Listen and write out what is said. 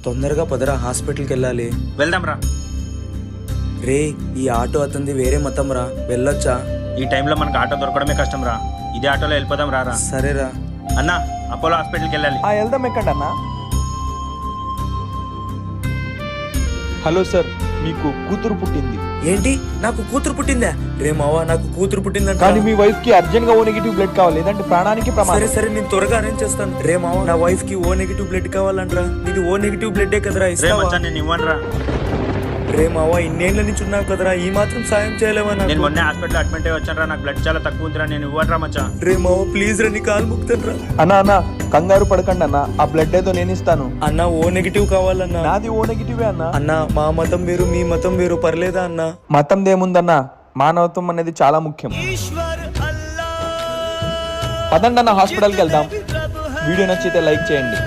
తొందరగా పదరా, హాస్పిటల్కి వెళ్ళాలి. వెళ్దాం రా. రే, ఈ ఆటో అతంది వేరే మతం రా, వెళ్ళొచ్చా? ఈ టైంలో మనకు ఆటో దొరకడమే కష్టం రా. ఇదే ఆటోలో వెళ్ళిపోదాం రారా. సరేరా. అన్న, అపోలో హాస్పిటల్కి వెళ్ళాలి. వెళ్దాం. ఎక్కండి అన్న. హలో సార్, మీకు కూతురు పుట్టింది. ఏంటి, నాకు కూతురు పుట్టిందా? రే మావా, నాకు కూతురు పుట్టిందంట. కానీ మీ వైఫ్ కి అర్జెంట్ గా ఓ నెగిటివ్ బ్లడ్ కావాలి, లేదంటే ప్రాణానికి సరే ప్రమాదం. సరే, నేను త్వరగా అరేంజ్ చేస్తాను. రే మావా, నా వైఫ్ కి ఓ నెగిటివ్ బ్లడ్ కావాలంటరా. ఇది ఓ నెగిటివ్ బ్లడ్ కదరా, రే ఇస్తావా? మచ్చా, నేను ఇవ్వను రా. రే మావా, ఇన్నేళ్ల నుంచి ఉన్నావు కదరా, ఈ మాత్రం సాయం చేయలేవా నాకు? నేను మొన్నే హాస్పిటల్ అడ్మిట్ అయ్యి వచ్చాను రా. నాకు బ్లడ్ చాలా తక్కువ ఉందిరా, నేను ఇవ్వను రా మచ్చా. రే మావా, ప్లీజ్ రా, నీ కాలు ముక్తాను రా. అన్న కంగారు పడకండి అన్న, ఆ బ్లడ్ ఏదో నేను ఇస్తాను. అన్న, ఓ నెగిటివ్ కావాలన్నా. నాది ఓ నెగిటివే అన్న. అన్న, మా మతం వేరు, మీ మతం వేరు, పర్లేదా అన్న? మతం దేముందన్న, మానవత్వం అనేది చాలా ముఖ్యం. పదండి అన్న, హాస్పిటల్కి వెళ్దాం. వీడియో నచ్చితే లైక్ చేయండి.